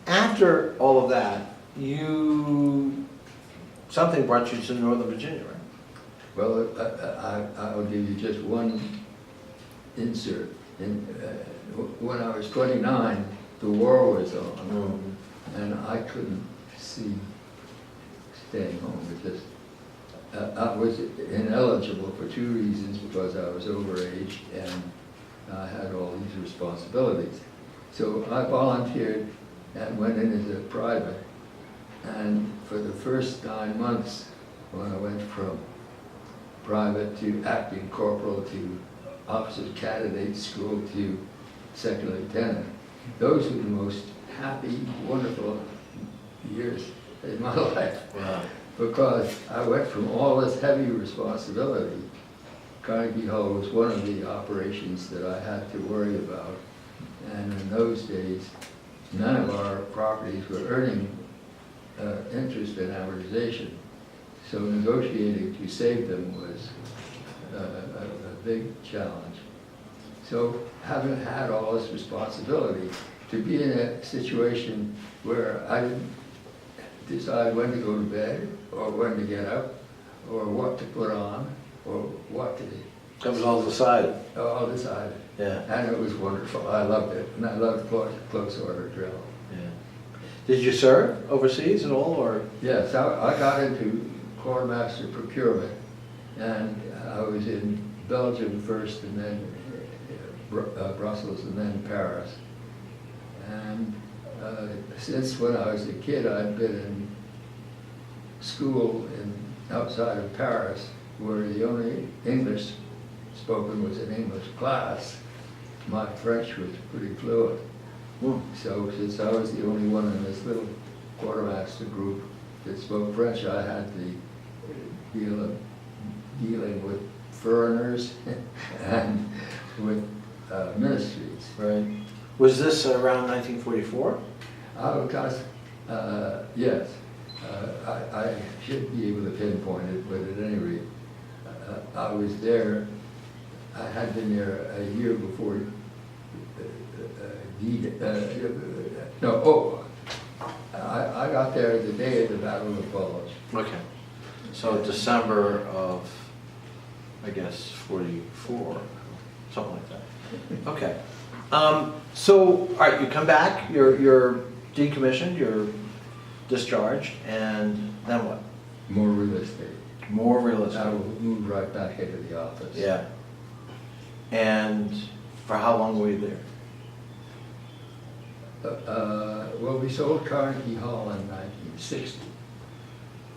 after all of that, something brought you to Northern Virginia, right? Well, I'll give you just one insert. When I was 29, the war was on, and I couldn't see staying home because I was ineligible for two reasons, because I was overaged and I had all these responsibilities. So I volunteered and went in as a private, and for the first 9 months, when I went from private to acting corporal to officer candidate school to second lieutenant, those were the most happy, wonderful years in my life. Wow. Because I went from all this heavy responsibility. Carnegie Hall was one of the operations that I had to worry about. And in those days, none of our properties were earning interest and amortization. So negotiating to save them was a big challenge. So having had all this responsibility, to be in a situation where I didn't decide when to go to bed, or when to get up, or what to put on, or what to do. That was all decided. All decided. Yeah. And it was wonderful. I loved it. And I loved close order drill. Yeah. Did you serve overseas at all, or? Yes, I got into quartermaster procurement, and I was in Belgium first, and then Brussels, and then Paris. And since when I was a kid, I'd been in school outside of Paris, where the only English spoken was an English class. My French was pretty fluent. So since I was the only one in this little quartermaster group that spoke French, I had the dealing with foreigners and with ministries. Right. Was this around 1944? Yes. I should be able to pinpoint it, but at any rate, I was there. I had been there a year before I got there the day of the Battle of the Bulge. Okay. So December of, I guess, 44, something like that. Okay. So, all right, you come back, you're decommissioned, you're discharged, and then what? More real estate. More real estate. I moved right back into the office. Yeah. And for how long were you there? Well, we sold Carnegie Hall in 1960.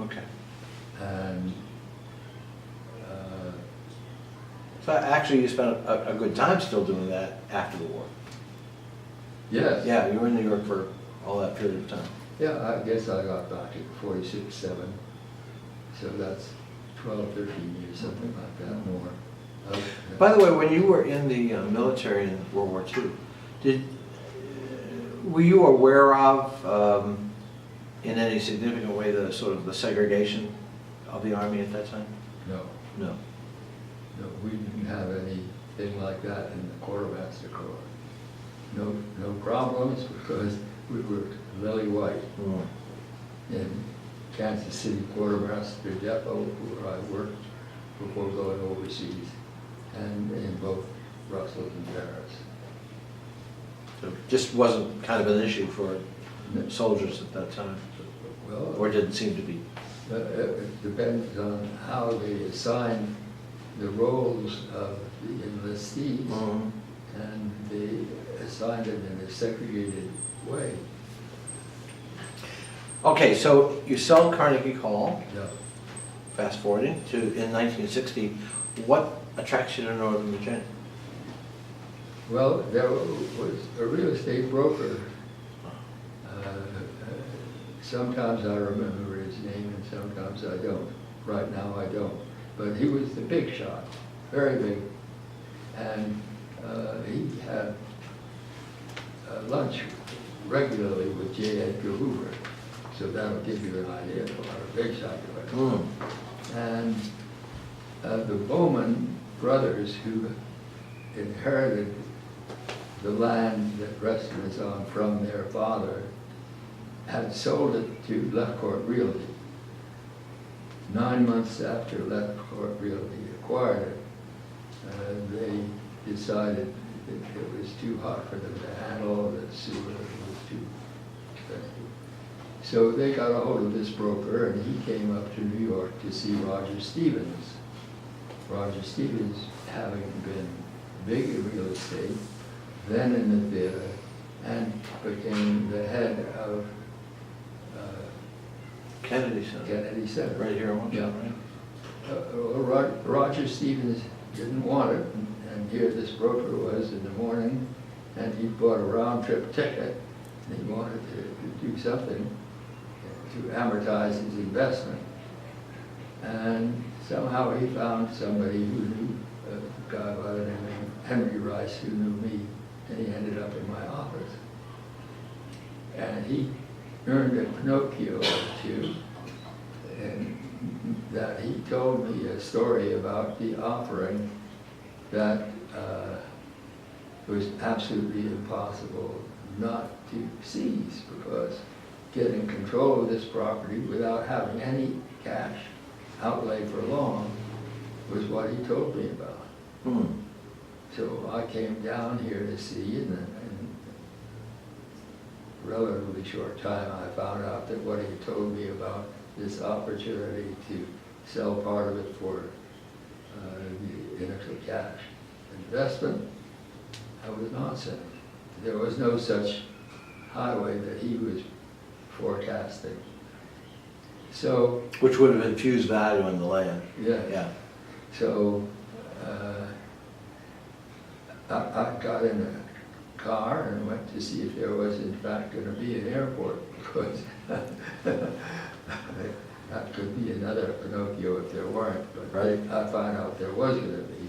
Okay. And So actually you spent a good time still doing that after the war. yes. Yeah, you were in New York for all that period of time. Yeah, I guess I got back in 46, 7. So that's 12, 13 years, something like that, more. By the way, when you were in the military in World War II, were you aware of, in any significant way, the sort of the segregation of the Army at that time? No. No. No, we didn't have anything like that in the quartermaster corps. No problems, because we were lily white. In Kansas City Quartermaster Depot, where I worked before going overseas, and in both Brussels and Paris. So it just wasn't kind of an issue for soldiers at that time? Well, Or didn't seem to be? it depends on how they assign the roles of the enlistees, and they assigned it in a segregated way. Okay, so you sell Carnegie Hall, Yeah. fast forwarding to in 1960. What attracts you to Northern Virginia? Well, there was a real estate broker. Sometimes I remember his name and sometimes I don't. Right now I don't. But he was the big shot, very big. And he had lunch regularly with J. Edgar Hoover. So that'll give you an idea of what a big shot he was. And the Bowman brothers, who inherited the land that restaurants on from their father, had sold it to Left Court Realty. 9 months after Left Court Realty acquired it, they decided that it was too hot for them to handle, the sewer was too expensive. So they got a hold of this broker, and he came up to New York to see Roger Stevens. Roger Stevens, having been big in real estate, then in the theater, and became the head of Kennedy Center. Kennedy Center. Right here, one Yeah. right? Roger Stevens didn't want it, and here this broker was in the morning, and he bought a round-trip ticket, and he wanted to do something to amortize his investment. And somehow he found somebody who knew a guy by the name of Henry Rice, who knew me, and he ended up in my office. And he earned a Pinocchio or two, and that he told me a story about the offering that was absolutely impossible not to seize, because getting control of this property without having any cash outlay for long was what he told me about. Hmm. So I came down here to see, and in a relatively short time I found out that what he told me about this opportunity to sell part of it for the initial cash investment, that was nonsense. There was no such highway that he was forecasting. So, Which would have infused value in the land. yeah. Yeah. So I got in a car and went to see if there was in fact going to be an airport, because that could be another Pinocchio if there weren't, but Right. I found out there was going to be.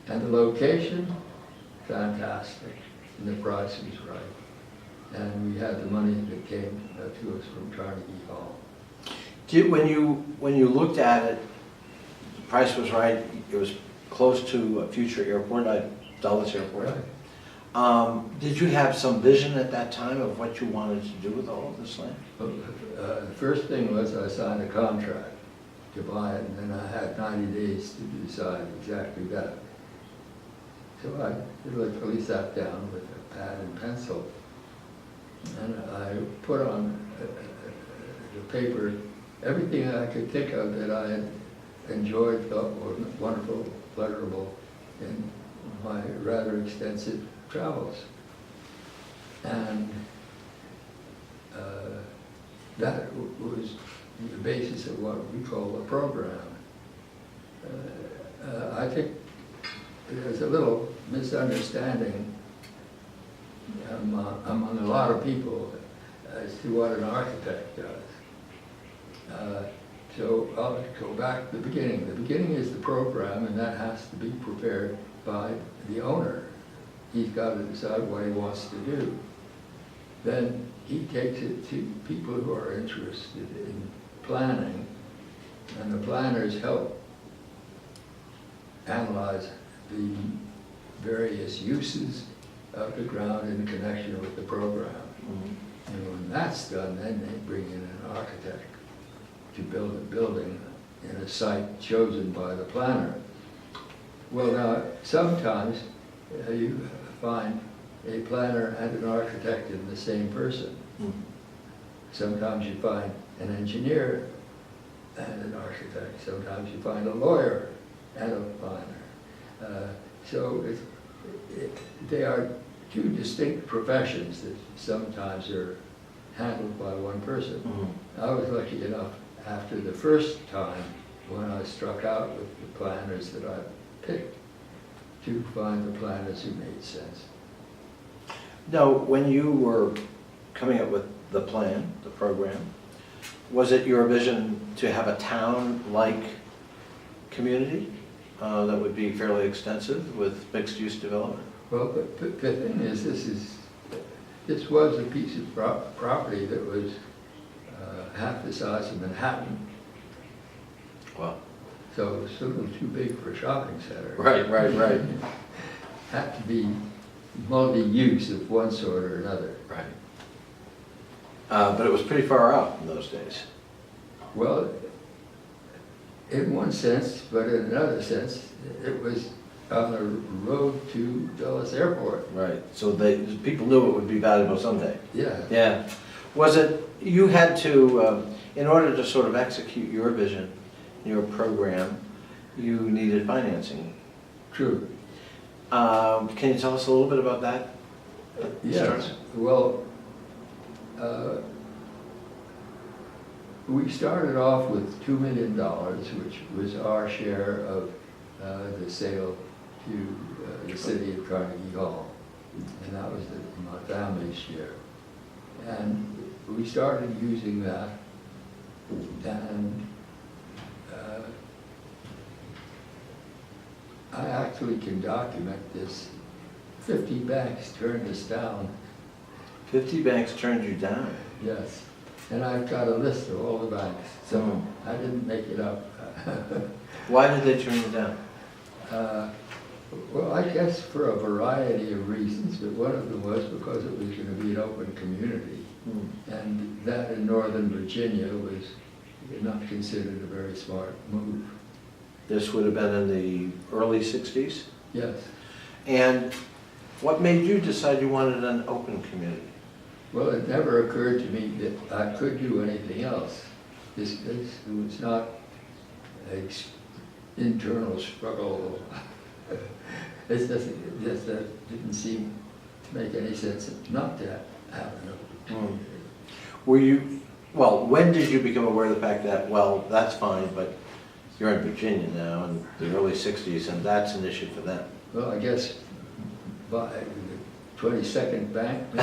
And the location, fantastic, and the price was right. And we had the money that came to us from Carnegie Hall. When you looked at it, the price was right, it was close to a future airport, like Dulles Airport. Right. Did you have some vision at that time of what you wanted to do with all of this land? The first thing was I signed a contract to buy it, and then I had 90 days to decide exactly that. So I literally sat down with a pad and pencil, and I put on the paper everything I could think of that I had enjoyed, thought was wonderful, pleasurable in my rather extensive travels. And that was the basis of what we call a program. I think there's a little misunderstanding among a lot of people as to what an architect does. So I'll go back to the beginning. The beginning is the program, and that has to be prepared by the owner. He's got to decide what he wants to do. Then he takes it to people who are interested in planning, and the planners help analyze the various uses of the ground in connection with the program. Mm-hmm. And when that's done, then they bring in an architect to build a building in a site chosen by the planner. Well, now, sometimes you find a planner and an architect in the same person. Mm-hmm. Sometimes you find an engineer and an architect. Sometimes you find a lawyer and a planner. So they are two distinct professions that sometimes are handled by one person. Mm-hmm. I was lucky enough after the first time when I struck out with the planners that I picked to find the planners who made sense. Now, when you were coming up with the plan, the program, was it your vision to have a town-like community that would be fairly extensive with mixed-use development? Well, the thing is, this was a piece of property that was half the size of Manhattan, Well, so it was a little too big for a shopping center. right. Had to be multi-use of one sort or another. Right. But it was pretty far out in those days. Well, in one sense, but in another sense, it was on the road to Dulles Airport. Right, so people knew it would be valuable someday. Yeah. Yeah. Was it, you had to, in order to sort of execute your vision, your program, you needed financing. True. Can you tell us a little bit about that? Yes. Well, we started off with $2 million, which was our share of the sale to the city of Carnegie Hall. And that was my family's share. And we started using that, and I actually can document this. 50 banks turned us down. 50 banks turned you down? Yes. And I've got a list of all the banks, so I didn't make it up. Why did they turn you down? Well, I guess for a variety of reasons, but one of them was because it was going to be an open community. And that in Northern Virginia was not considered a very smart move. This would have been in the early 60s? Yes. And what made you decide you wanted an open community? Well, it never occurred to me that I could do anything else. This was not an internal struggle. It just didn't seem to make any sense not to have an open community. Were you, well, when did you become aware of the fact that, well, that's fine, but you're in Virginia now in the early 60s and that's an issue for them? Well, I guess by the 22nd bank.